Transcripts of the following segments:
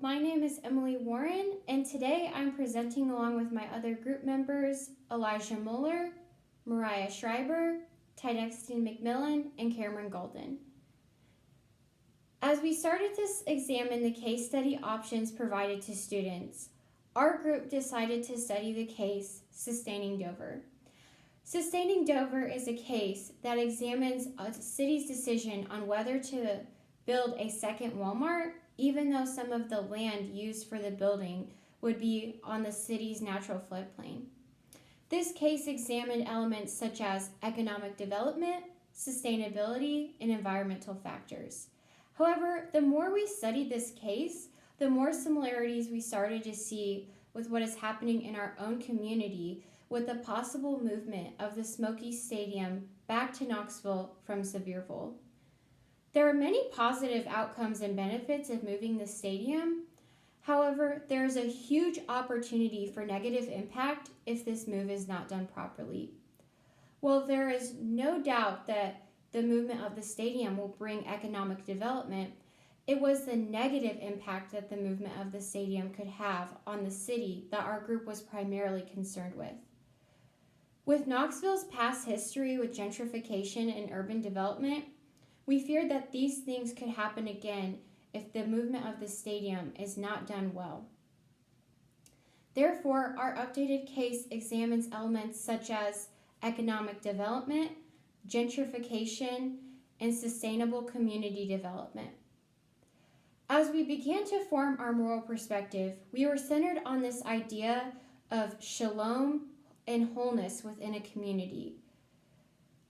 my name is Emily Warren, and today I'm presenting along with my other group members, Elijah Mueller, Mariah Schreiber, Tidexton McMillan, and Cameron Golden. As we started to examine the case study options provided to students, our group decided to study the case Sustaining Dover. Sustaining Dover is a case that examines a city's decision on whether to build a second Walmart, even though some of the land used for the building would be on the city's natural floodplain. This case examined elements such as economic development, sustainability, and environmental factors. However, the more we studied this case, the more similarities we started to see with what is happening in our own community with the possible movement of the Smoky Stadium back to Knoxville from Sevierville. There are many positive outcomes and benefits of moving the stadium. However, there is a huge opportunity for negative impact if this move is not done properly. While there is no doubt that the movement of the stadium will bring economic development, it was the negative impact that the movement of the stadium could have on the city that our group was primarily concerned with. With Knoxville's past history with gentrification and urban development, we feared that these things could happen again if the movement of the stadium is not done well. Therefore, our updated case examines elements such as economic development, gentrification, and sustainable community development. As we began to form our moral perspective, we were centered on this idea of shalom and wholeness within a community.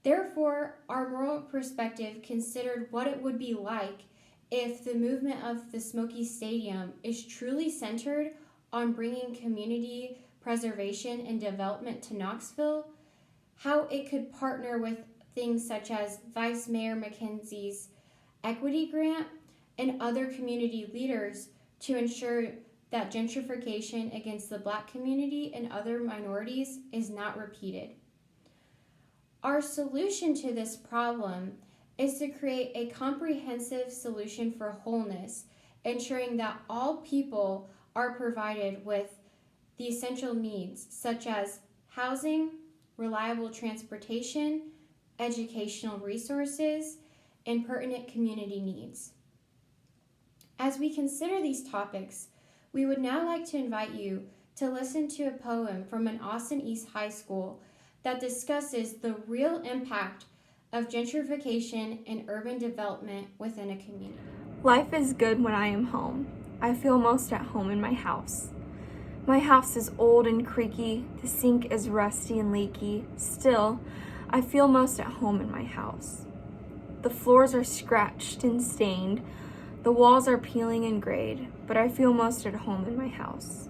Therefore, our moral perspective considered what it would be like if the movement of the Smoky Stadium is truly centered on bringing community preservation and development to Knoxville, how it could partner with things such as Vice Mayor McKenzie's equity grant and other community leaders to ensure that gentrification against the Black community and other minorities is not repeated. Our solution to this problem is to create a comprehensive solution for wholeness, ensuring that all people are provided with the essential needs such as housing, reliable transportation, educational resources, and pertinent community needs. As we consider these topics, we would now like to invite you to listen to a poem from an Austin East High School that discusses the real impact of gentrification and urban development within a community. Life is good when I am home. I feel most at home in my house. My house is old and creaky, the sink is rusty and leaky. Still, I feel most at home in my house. The floors are scratched and stained, the walls are peeling and grayed, but I feel most at home in my house.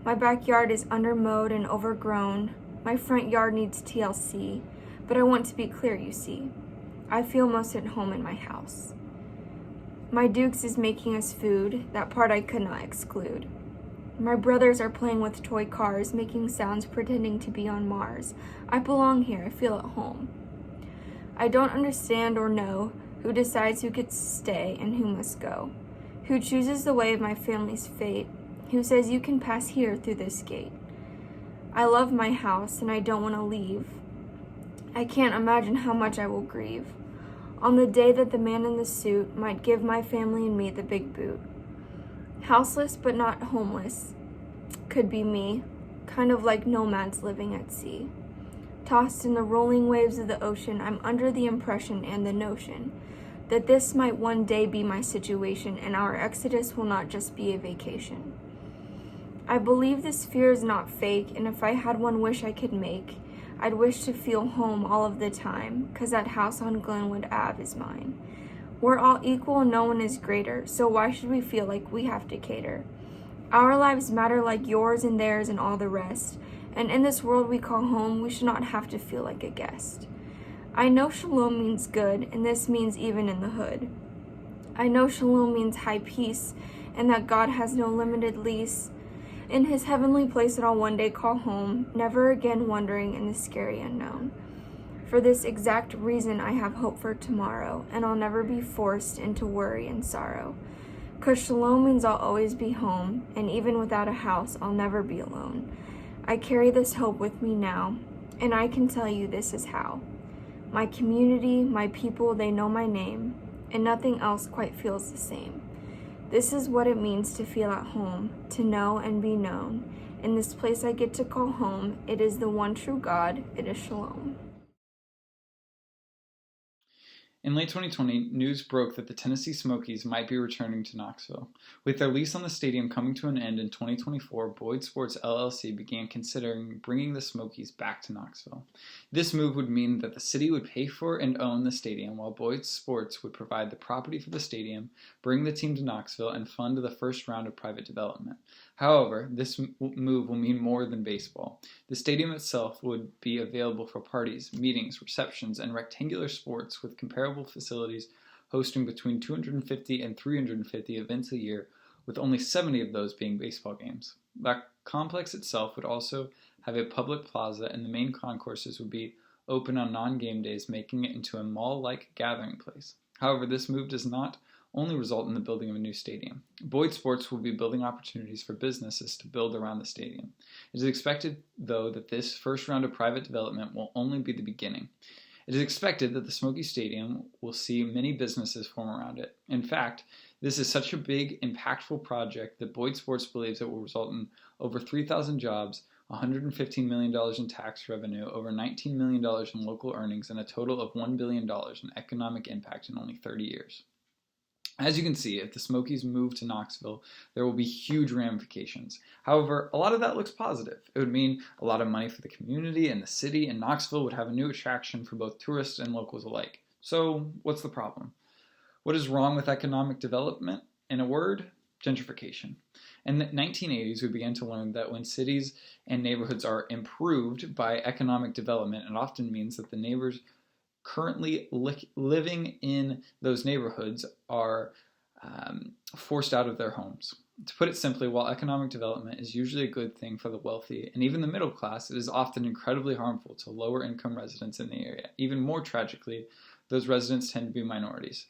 My backyard is undermowed and overgrown. My front yard needs TLC, but I want to be clear, you see. I feel most at home in my house. My Dukes is making us food, that part I could not exclude. My brothers are playing with toy cars, making sounds, pretending to be on Mars. I belong here, I feel at home. I don't understand or know who decides who gets to stay and who must go, who chooses the way of my family's fate, who says you can pass here through this gate. I love my house and I don't want to leave. I can't imagine how much I will grieve on the day that the man in the suit might give my family and me the big boot. Houseless but not homeless could be me, kind of like nomads living at sea. Tossed in the rolling waves of the ocean, I'm under the impression and the notion that this might one day be my situation and our exodus will not just be a vacation. I believe this fear is not fake, and if I had one wish I could make, I'd wish to feel home all of the time, 'cause that house on Glenwood Ave is mine. We're all equal and no one is greater, so why should we feel like we have to cater? Our lives matter like yours and theirs and all the rest, and in this world we call home, we should not have to feel like a guest. I know shalom means good, and this means even in the hood. I know shalom means high peace, and that God has no limited lease in his heavenly place that I'll one day call home, never again wandering in the scary unknown. For this exact reason I have hope for tomorrow, and I'll never be forced into worry and sorrow. 'Cause shalom means I'll always be home, and even without a house, I'll never be alone. I carry this hope with me now, and I can tell you this is how. My community, my people, they know my name, and nothing else quite feels the same. This is what it means to feel at home, to know and be known. In this place I get to call home, it is the one true God, it is shalom. In late 2020, news broke that the Tennessee Smokies might be returning to Knoxville. With their lease on the stadium coming to an end in 2024, Boyd Sports LLC began considering bringing the Smokies back to Knoxville. This move would mean that the city would pay for and own the stadium, while Boyd Sports would provide the property for the stadium, bring the team to Knoxville, and fund the first round of private development. However, this move will mean more than baseball. The stadium itself would be available for parties, meetings, receptions, and rectangular sports with comparable facilities hosting between 250 and 350 events a year, with only 70 of those being baseball games. The complex itself would also have a public plaza, and the main concourses would be open on non-game days, making it into a mall-like gathering place. However, this move does not only result in the building of a new stadium. Boyd Sports will be building opportunities for businesses to build around the stadium. It is expected, though, that this first round of private development will only be the beginning. It is expected that the Smoky Stadium will see many businesses form around it. In fact, this is such a big, impactful project that Boyd Sports believes it will result in over 3,000 jobs, $115 million in tax revenue, over $19 million in local earnings, and a total of $1 billion in economic impact in only 30 years. As you can see, if the Smokies move to Knoxville, there will be huge ramifications. However, a lot of that looks positive. It would mean a lot of money for the community and the city, and Knoxville would have a new attraction for both tourists and locals alike. So, what's the problem? What is wrong with economic development? In a word, gentrification. In the 1980s, we began to learn that when cities and neighborhoods are improved by economic development, it often means that the neighbors currently living in those neighborhoods are forced out of their homes. To put it simply, while economic development is usually a good thing for the wealthy and even the middle class, it is often incredibly harmful to lower income residents in the area. Even more tragically, those residents tend to be minorities.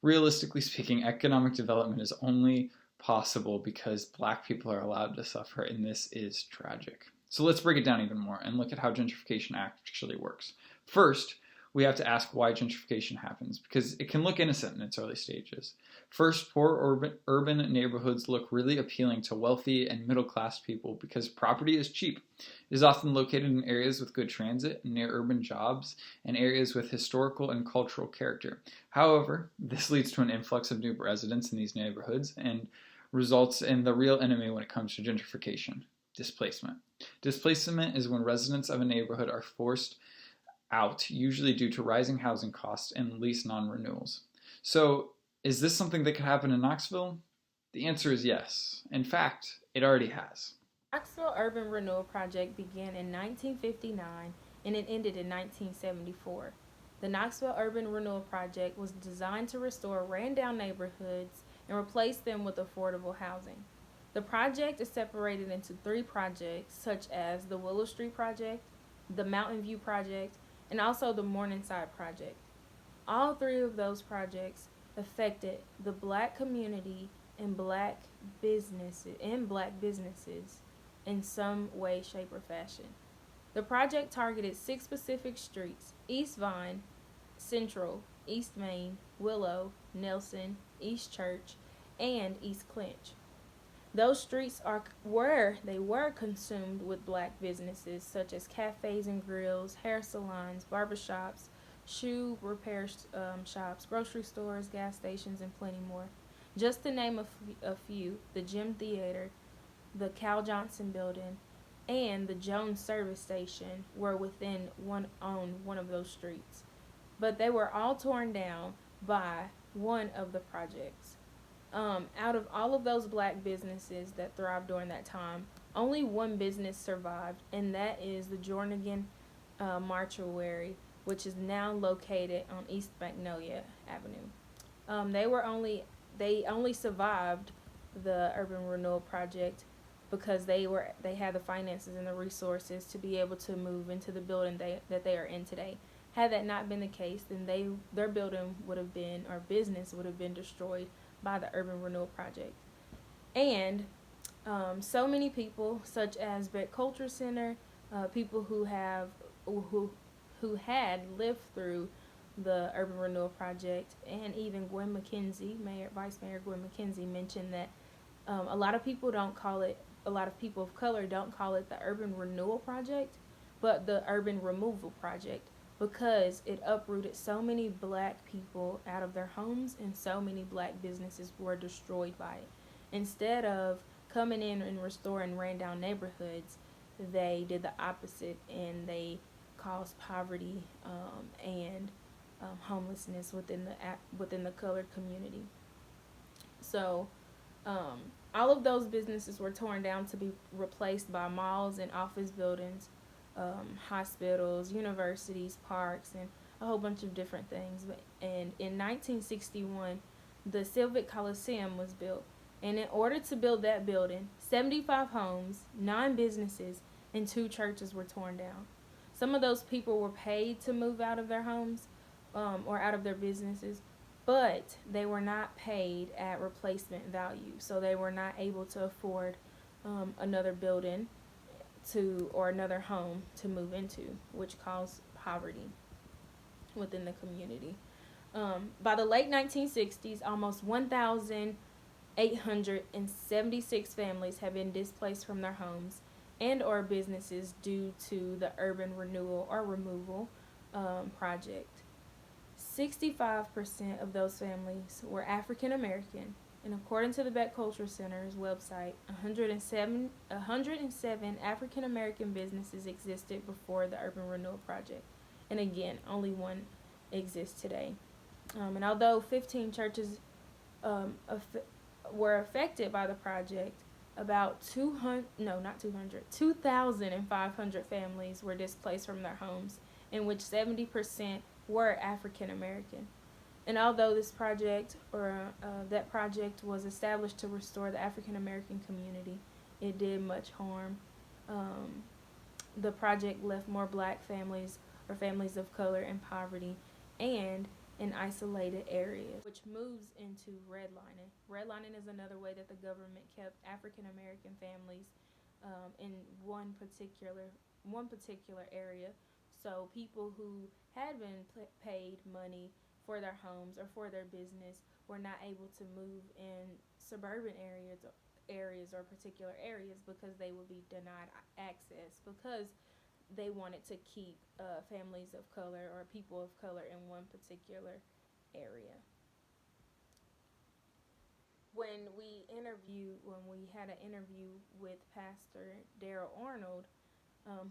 Realistically speaking, economic development is only possible because Black people are allowed to suffer, and this is tragic. So let's break it down even more and look at how gentrification actually works. First, we have to ask why gentrification happens, because it can look innocent in its early stages. First, poor urban neighborhoods look really appealing to wealthy and middle-class people because property is cheap. It is often located in areas with good transit, near urban jobs, and areas with historical and cultural character. However, this leads to an influx of new residents in these neighborhoods and results in the real enemy when it comes to gentrification: displacement. Displacement is when residents of a neighborhood are forced out, usually due to rising housing costs and lease non-renewals. So, is this something that could happen in Knoxville? The answer is yes. In fact, it already has. Knoxville Urban Renewal Project began in 1959 and it ended in 1974. The Knoxville Urban Renewal Project was designed to restore ran-down neighborhoods and replace them with affordable housing. The project is separated into 3 projects, such as the Willow Street Project, the Mountain View Project, and also the Morningside Project. All 3 of those projects affected the Black community and black businesses in some way, shape, or fashion. The project targeted 6 specific streets: East Vine, Central, East Main, Willow, Nelson, East Church, and East Clinch. Those streets were consumed with black businesses such as cafes and grills, hair salons, barbershops, shoe repair shops, grocery stores, gas stations, and plenty more. Just to name a few, the Gym Theater, the Cal Johnson Building, and the Jones Service Station were within one of those streets. But they were all torn down by one of the projects. Out of all of those black businesses that thrived during that time, only one business survived, and that is the Jornigan Mortuary, which is now located on East Magnolia Avenue. They only survived the Urban Renewal Project because they had the finances and the resources to be able to move into the building that they are in today. Had that not been the case, then their building would have been, or business would have been, destroyed by the Urban Renewal Project. And so many people, such as Beck Culture Center, people who had lived through the Urban Renewal Project, and even Gwen McKenzie, Vice Mayor Gwen McKenzie, mentioned that a lot of people of color don't call it the Urban Renewal Project, but the Urban Removal Project, because it uprooted so many black people out of their homes and so many black businesses were destroyed by it. Instead of coming in and restoring ran down neighborhoods, they did the opposite, and they caused poverty and homelessness within the colored community. So all of those businesses were torn down to be replaced by malls and office buildings, hospitals, universities, parks, and a whole bunch of different things. And in 1961, the Civic Coliseum was built. And in order to build that building, 75 homes, 9 businesses, and 2 churches were torn down. Some of those people were paid to move out of their homes or out of their businesses, but they were not paid at replacement value. So they were not able to afford another building or another home to move into, which caused poverty within the community. By the late 1960s, almost 1,876 families have been displaced from their homes and or businesses due to the Urban Renewal or Removal Project. 65% of those families were African American, and according to the Beck Culture Center's website, 107 African American businesses existed before the Urban Renewal Project, and again, only one exists today. And although 15 churches were affected by the project, about 2,500 families were displaced from their homes, in which 70% were African American. And although this project that project was established to restore the African American community, it did much harm. The project left more black families or families of color in poverty and in isolated areas, which moves into redlining. Redlining is another way that the government kept African American families in one particular area. So people who had been paid money for their homes or for their business were not able to move in suburban areas or particular areas because they would be denied access, because they wanted to keep families of color or people of color in one particular area. When we had an interview with Pastor Daryl Arnold,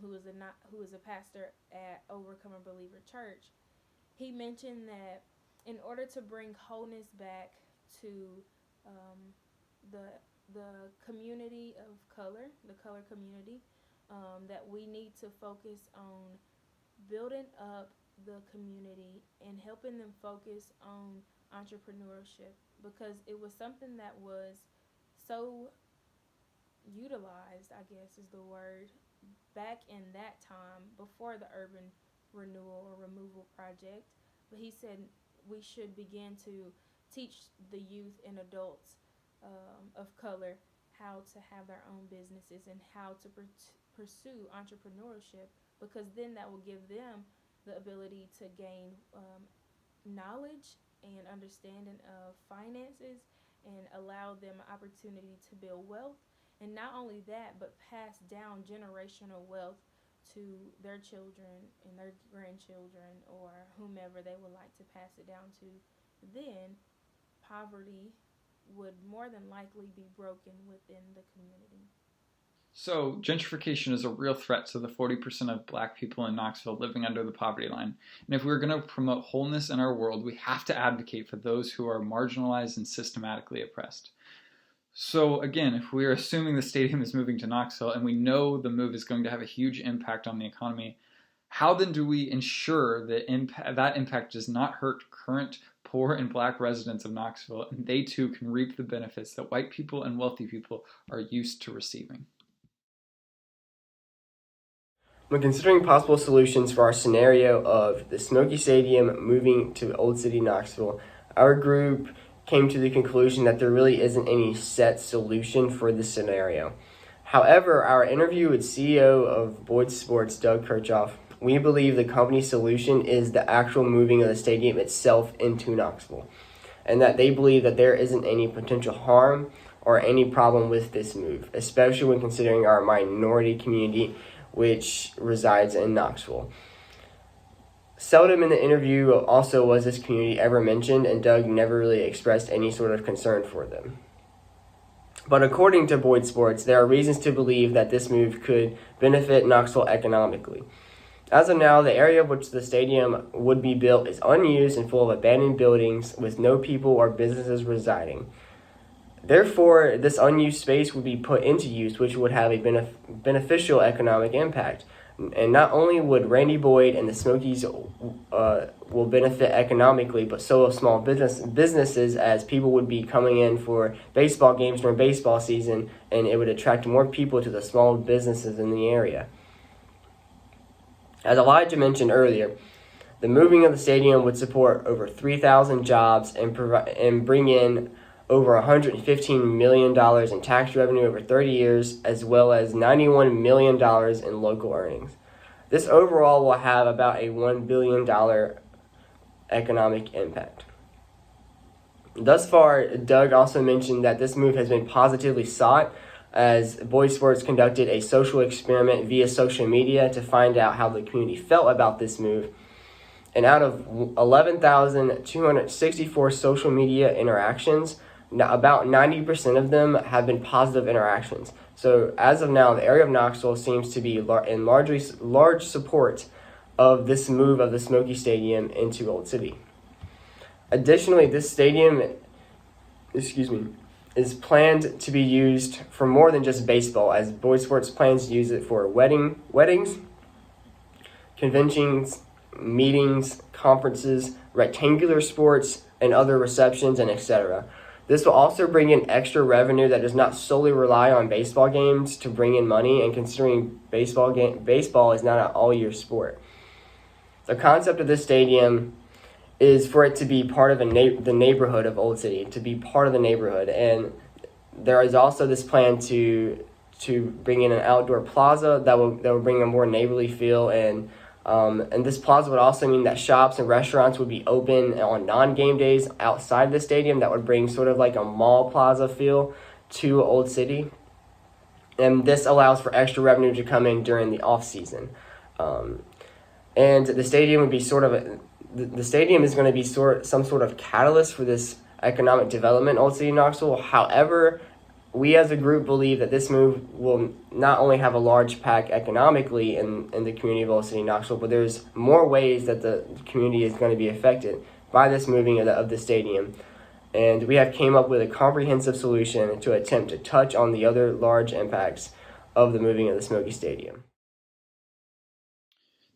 who is a pastor at Overcomer Believer Church, he mentioned that in order to bring wholeness back to the community of color, the color community, that we need to focus on building up the community and helping them focus on entrepreneurship, because it was something that was so utilized, I guess is the word, back in that time before the Urban Renewal or Removal Project. But he said we should begin to teach the youth and adults of color how to have their own businesses and how to pursue entrepreneurship, because then that will give them the ability to gain knowledge and understanding of finances and allow them an opportunity to build wealth. And not only that, but pass down generational wealth to their children and their grandchildren or whomever they would like to pass it down to. Then poverty would more than likely be broken within the community. So, gentrification is a real threat to the 40% of black people in Knoxville living under the poverty line. And if we're going to promote wholeness in our world, we have to advocate for those who are marginalized and systematically oppressed. So again, if we're assuming the stadium is moving to Knoxville and we know the move is going to have a huge impact on the economy, how then do we ensure that that impact does not hurt current poor and black residents of Knoxville, and they too can reap the benefits that white people and wealthy people are used to receiving? When considering possible solutions for our scenario of the Smoky Stadium moving to Old City Knoxville, our group came to the conclusion that there really isn't any set solution for this scenario. However, our interview with CEO of Boyd Sports, Doug Kirchhoff, we believe the company's solution is the actual moving of the stadium itself into Knoxville, and that they believe that there isn't any potential harm or any problem with this move, especially when considering our minority community which resides in Knoxville. Seldom in the interview also was this community ever mentioned, and Doug never really expressed any sort of concern for them. But according to Boyd Sports, there are reasons to believe that this move could benefit Knoxville economically. As of now, the area of which the stadium would be built is unused and full of abandoned buildings with no people or businesses residing. Therefore, this unused space would be put into use, which would have a beneficial economic impact. And not only would Randy Boyd and the Smokies will benefit economically, but so will small businesses, as people would be coming in for baseball games during baseball season, and it would attract more people to the small businesses in the area. As Elijah mentioned earlier, the moving of the stadium would support over 3,000 jobs and bring in over $115 million in tax revenue over 30 years, as well as $91 million in local earnings. This overall will have about a $1 billion economic impact. Thus far, Doug also mentioned that this move has been positively sought, as Boyd Sports conducted a social experiment via social media to find out how the community felt about this move. And out of 11,264 social media interactions, about 90% of them have been positive interactions. So as of now, the area of Knoxville seems to be in large support of this move of the Smoky Stadium into Old City. Additionally, this stadium, is planned to be used for more than just baseball, as Boyd Sports plans to use it for weddings, conventions, meetings, conferences, rectangular sports, and other receptions, and etc. This will also bring in extra revenue that does not solely rely on baseball games to bring in money, and considering baseball is not an all-year sport. The concept of this stadium is for it to be part of the neighborhood of Old City, to be part of the neighborhood. And there is also this plan to bring in an outdoor plaza that will bring a more neighborly feel, and this plaza would also mean that shops and restaurants would be open on non-game days outside the stadium. That would bring sort of like a mall plaza feel to Old City. And this allows for extra revenue to come in during the off-season. And the stadium would be the stadium is going to be some sort of catalyst for this economic development in Old City, Knoxville. However, we as a group believe that this move will not only have a large impact economically in the community of Old City, Knoxville, but there's more ways that the community is going to be affected by this moving of the stadium. And we have came up with a comprehensive solution to attempt to touch on the other large impacts of the moving of the Smoky Stadium.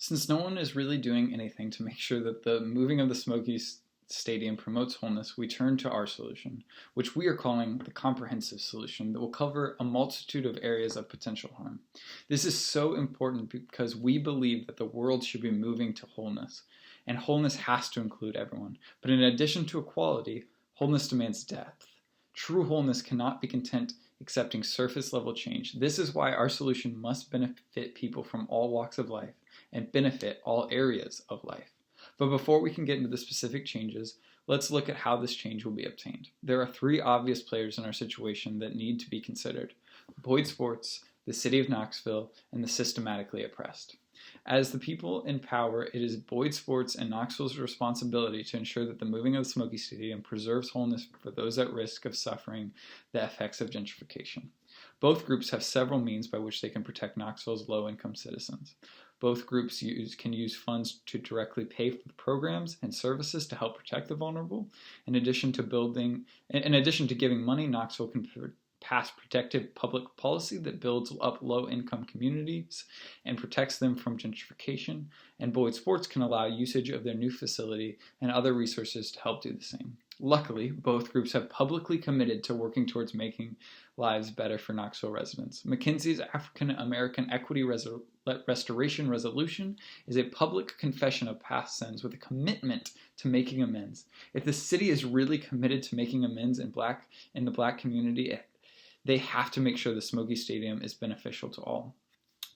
Since no one is really doing anything to make sure that the moving of the Smoky Stadium promotes wholeness, we turn to our solution, which we are calling the comprehensive solution, that will cover a multitude of areas of potential harm. This is so important because we believe that the world should be moving to wholeness, and wholeness has to include everyone. But in addition to equality, wholeness demands depth. True wholeness cannot be content accepting surface level change. This is why our solution must benefit people from all walks of life and benefit all areas of life. But before we can get into the specific changes, let's look at how this change will be obtained. There are three obvious players in our situation that need to be considered: Boyd Sports, the City of Knoxville, and the systematically oppressed. As the people in power, it is Boyd Sports and Knoxville's responsibility to ensure that the moving of the Smoky Stadium preserves wholeness for those at risk of suffering the effects of gentrification. Both groups have several means by which they can protect Knoxville's low-income citizens. Both groups can use funds to directly pay for the programs and services to help protect the vulnerable. In addition to giving money, Knoxville can pass protective public policy that builds up low-income communities and protects them from gentrification, and Boyd Sports can allow usage of their new facility and other resources to help do the same. Luckily, both groups have publicly committed to working towards making lives better for Knoxville residents. McKinsey's African American Equity Restoration Resolution is a public confession of past sins with a commitment to making amends. If the city is really committed to making amends in the black community, they have to make sure the Smoky Stadium is beneficial to all.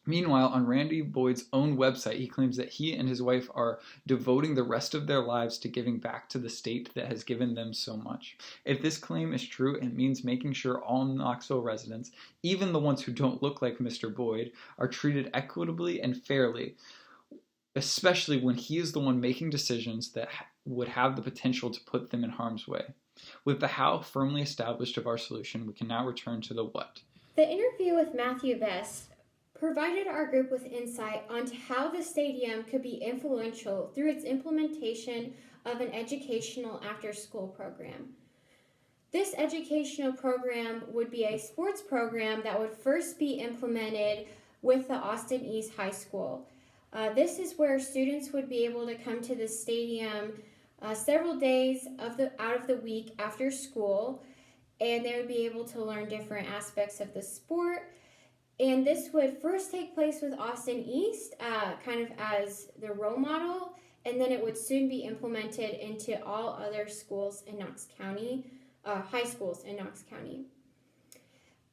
Meanwhile, on Randy Boyd's own website, he claims that he and his wife are devoting the rest of their lives to giving back to the state that has given them so much. If this claim is true, it means making sure all Knoxville residents, even the ones who don't look like Mr. Boyd, are treated equitably and fairly, especially when he is the one making decisions that would have the potential to put them in harm's way. With the how firmly established of our solution, we can now return to the what. The interview with Matthew Best provided our group with insight onto how the stadium could be influential through its implementation of an educational after-school program. This educational program would be a sports program that would first be implemented with the Austin East High School. This is where students would be able to come to the stadium several days out of the week after school, and they would be able to learn different aspects of the sport. And this would first take place with Austin East, kind of as the role model, and then it would soon be implemented into all other schools in Knox County, high schools in Knox County.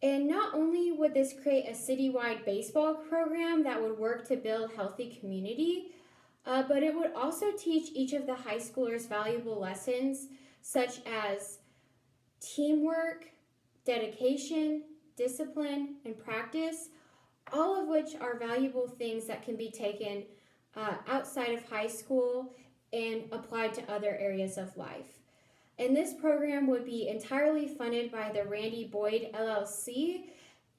And not only would this create a citywide baseball program that would work to build healthy community, but it would also teach each of the high schoolers valuable lessons such as teamwork, dedication, discipline, and practice, all of which are valuable things that can be taken outside of high school and applied to other areas of life. And this program would be entirely funded by the Randy Boyd LLC,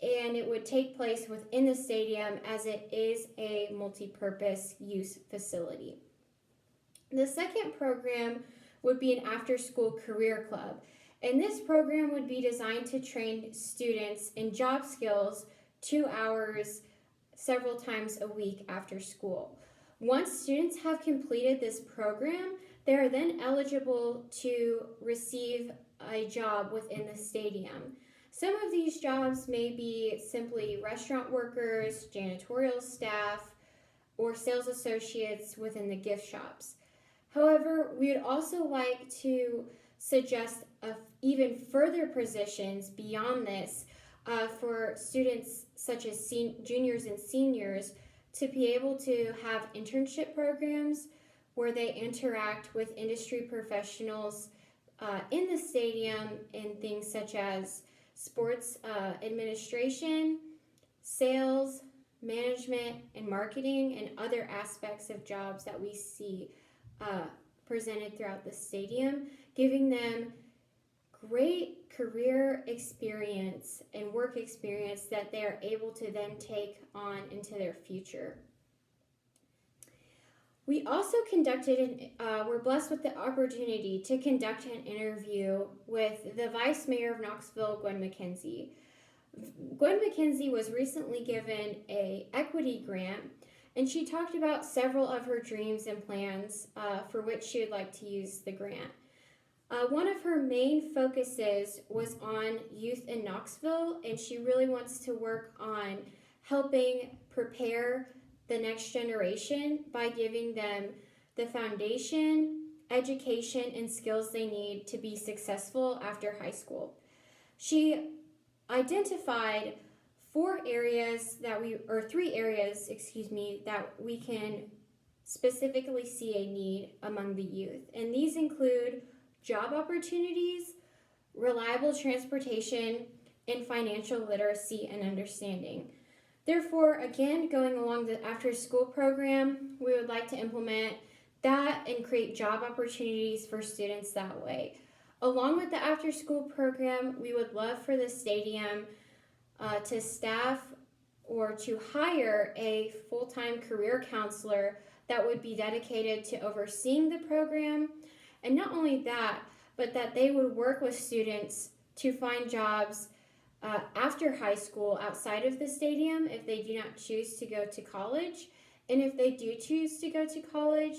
and it would take place within the stadium as it is a multi-purpose use facility. The second program would be an after-school career club. And this program would be designed to train students in job skills 2 hours several times a week after school. Once students have completed this program, they are then eligible to receive a job within the stadium. Some of these jobs may be simply restaurant workers, janitorial staff, or sales associates within the gift shops. However, we would also like to suggest even further positions beyond this for students such as juniors and seniors to be able to have internship programs where they interact with industry professionals in the stadium in things such as sports administration, sales, management, and marketing, and other aspects of jobs that we see presented throughout the stadium, giving them great career experience and work experience that they are able to then take on into their future. We also we're blessed with the opportunity to conduct an interview with the Vice Mayor of Knoxville, Gwen McKenzie. Gwen McKenzie was recently given an equity grant, and she talked about several of her dreams and plans for which she would like to use the grant. One of her main focuses was on youth in Knoxville, and she really wants to work on helping prepare the next generation by giving them the foundation, education, and skills they need to be successful after high school. She identified three areas that we can specifically see a need among the youth. And these include job opportunities, reliable transportation, and financial literacy and understanding. Therefore, again, going along the after-school program, we would like to implement that and create job opportunities for students that way. Along with the after-school program, we would love for the stadium to staff or to hire a full-time career counselor that would be dedicated to overseeing the program. And not only that, but that they would work with students to find jobs after high school outside of the stadium if they do not choose to go to college. And if they do choose to go to college,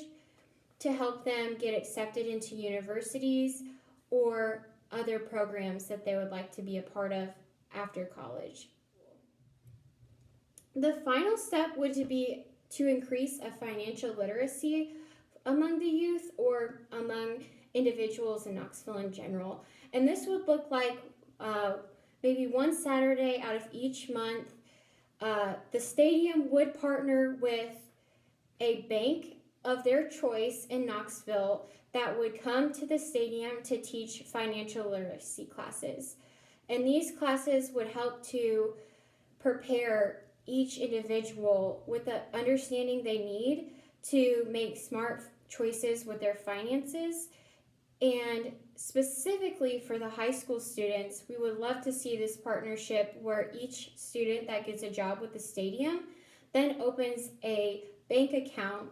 to help them get accepted into universities or other programs that they would like to be a part of after college. The final step would be to increase a financial literacy among the youth or among individuals in Knoxville in general. And this would look like maybe one Saturday out of each month, the stadium would partner with a bank of their choice in Knoxville that would come to the stadium to teach financial literacy classes. And these classes would help to prepare each individual with the understanding they need to make smart choices with their finances. And specifically for the high school students, we would love to see this partnership where each student that gets a job with the stadium then opens a bank account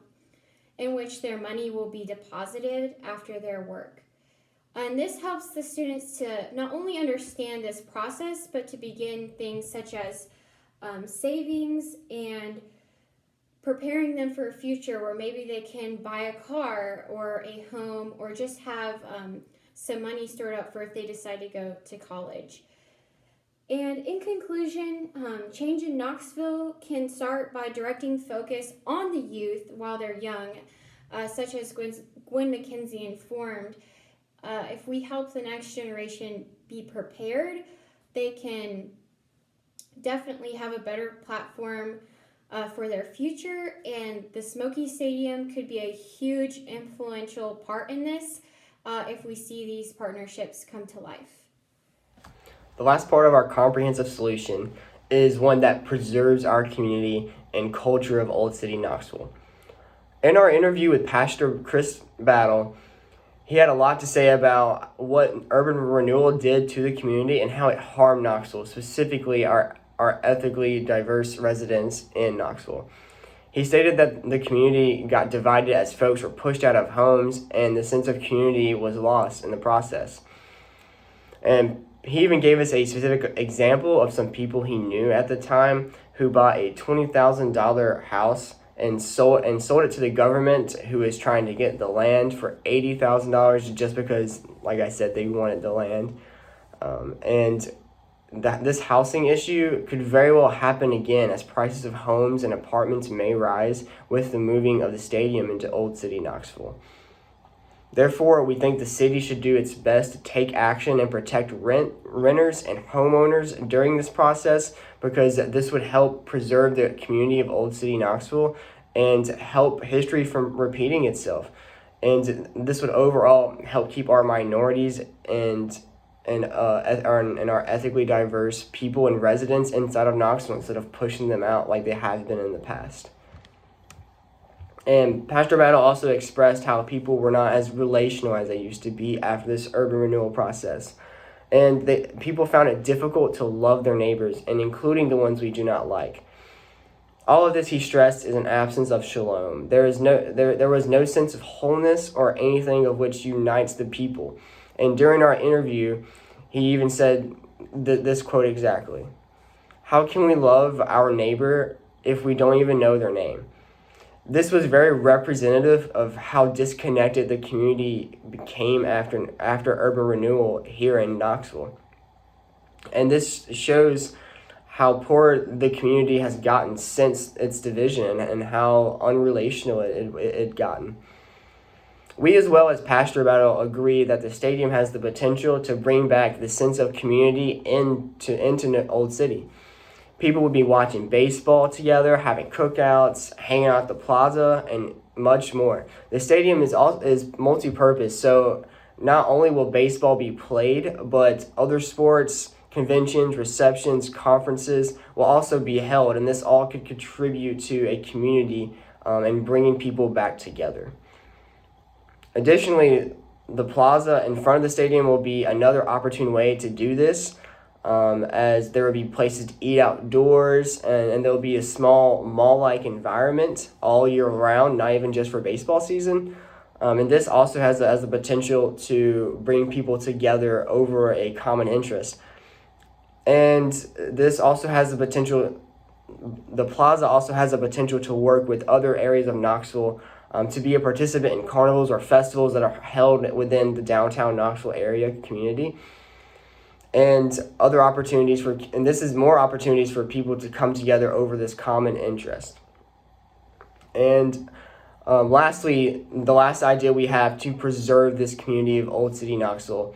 in which their money will be deposited after their work. And this helps the students to not only understand this process, but to begin things such as savings and preparing them for a future where maybe they can buy a car or a home or just have some money stored up for if they decide to go to college. And in conclusion, change in Knoxville can start by directing focus on the youth while they're young, such as Gwen McKenzie informed. If we help the next generation be prepared, they can definitely have a better platform for their future, and the Smoky Stadium could be a huge influential part in this if we see these partnerships come to life. The last part of our comprehensive solution is one that preserves our community and culture of Old City Knoxville. In our interview with Pastor Chris Battle, he had a lot to say about what urban renewal did to the community and how it harmed Knoxville, specifically our ethnically diverse residents in Knoxville. He stated that the community got divided as folks were pushed out of homes and the sense of community was lost in the process. And he even gave us a specific example of some people he knew at the time who bought a $20,000 house and sold it to the government, who is trying to get the land for $80,000 just because, like I said, they wanted the land. And that this housing issue could very well happen again as prices of homes and apartments may rise with the moving of the stadium into Old City Knoxville. Therefore, we think the city should do its best to take action and protect renters and homeowners during this process, because this would help preserve the community of Old City Knoxville and help history from repeating itself. And this would overall help keep our minorities and our ethically diverse people and residents inside of Knoxville instead of pushing them out like they have been in the past. And Pastor Battle also expressed how people were not as relational as they used to be after this urban renewal process. And people found it difficult to love their neighbors, and including the ones we do not like. All of this, he stressed, is an absence of shalom. There was no sense of wholeness or anything of which unites the people. And during our interview, he even said this quote exactly: "How can we love our neighbor if we don't even know their name?" This was very representative of how disconnected the community became after urban renewal here in Knoxville. And this shows how poor the community has gotten since its division and how unrelational it gotten. We, as well as Pastor Battle, agree that the stadium has the potential to bring back the sense of community into Old City. People would be watching baseball together, having cookouts, hanging out at the plaza, and much more. The stadium is multi-purpose, so not only will baseball be played, but other sports, conventions, receptions, conferences will also be held, and this all could contribute to a community and bringing people back together. Additionally, the plaza in front of the stadium will be another opportune way to do this, as there will be places to eat outdoors, and there will be a small mall-like environment all year round, not even just for baseball season. And this also has the potential to bring people together over a common interest. And this also has the potential, the plaza also has the potential to work with other areas of Knoxville to be a participant in carnivals or festivals that are held within the downtown Knoxville area community. And other opportunities and this is more opportunities for people to come together over this common interest. And lastly, the last idea we have to preserve this community of Old City Knoxville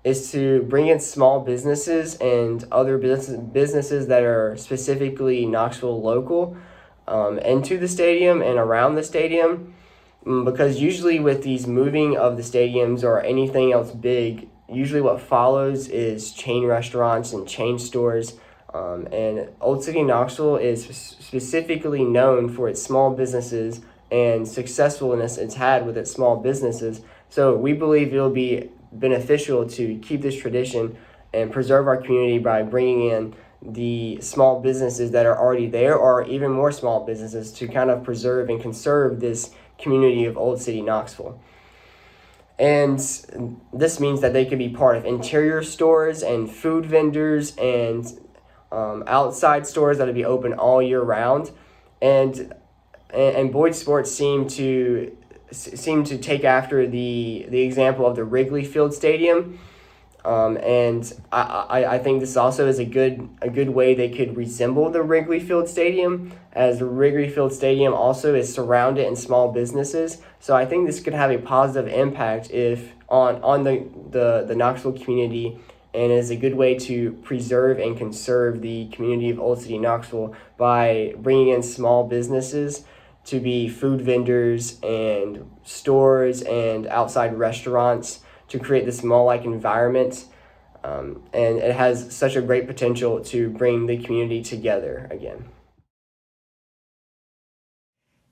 is to bring in small businesses and other businesses that are specifically Knoxville local into the stadium and around the stadium, because usually with these moving of the stadiums or anything else big, usually what follows is chain restaurants and chain stores. And Old City Knoxville is specifically known for its small businesses and successfulness it's had with its small businesses. So we believe it'll be beneficial to keep this tradition and preserve our community by bringing in the small businesses that are already there, or even more small businesses, to kind of preserve and conserve this community of Old City Knoxville. And this means that they could be part of interior stores and food vendors and outside stores that'll be open all year round. And Boyd Sports seem to take after the example of the Wrigley Field Stadium. And I think this also is a good way they could resemble the Wrigley Field Stadium, as the Wrigley Field Stadium also is surrounded in small businesses. So I think this could have a positive impact on the Knoxville community, and is a good way to preserve and conserve the community of Old City Knoxville by bringing in small businesses to be food vendors and stores and outside restaurants, to create this mall-like environment. And it has such a great potential to bring the community together again.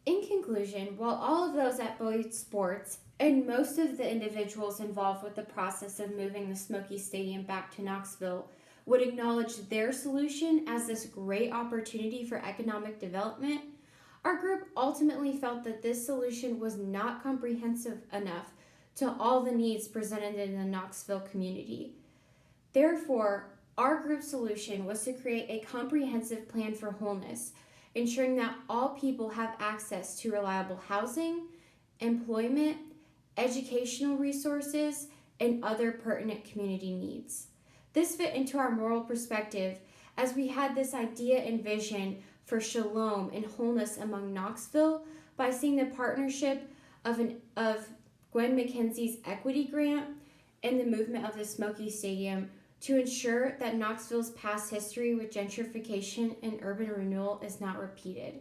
In conclusion, while all of those at Boyd Sports and most of the individuals involved with the process of moving the Smoky Stadium back to Knoxville would acknowledge their solution as this great opportunity for economic development, our group ultimately felt that this solution was not comprehensive enough to all the needs presented in the Knoxville community. Therefore, our group solution was to create a comprehensive plan for wholeness, ensuring that all people have access to reliable housing, employment, educational resources, and other pertinent community needs. This fit into our moral perspective, as we had this idea and vision for shalom and wholeness among Knoxville by seeing the partnership of Gwen McKenzie's equity grant and the movement of the Smoky Stadium to ensure that Knoxville's past history with gentrification and urban renewal is not repeated.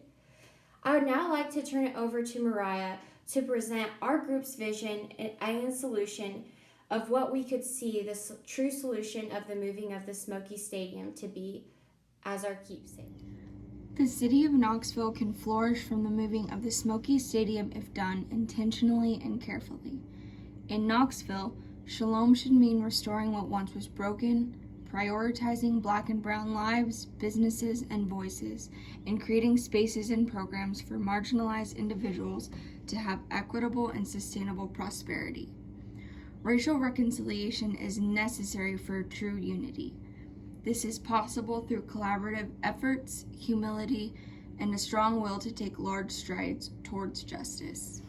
I would now like to turn it over to Mariah to present our group's vision and solution of what we could see the true solution of the moving of the Smoky Stadium to be as our keepsake. The city of Knoxville can flourish from the moving of the Smoky Stadium if done intentionally and carefully. In Knoxville, shalom should mean restoring what once was broken, prioritizing Black and brown lives, businesses, and voices, and creating spaces and programs for marginalized individuals to have equitable and sustainable prosperity. Racial reconciliation is necessary for true unity. This is possible through collaborative efforts, humility, and a strong will to take large strides towards justice.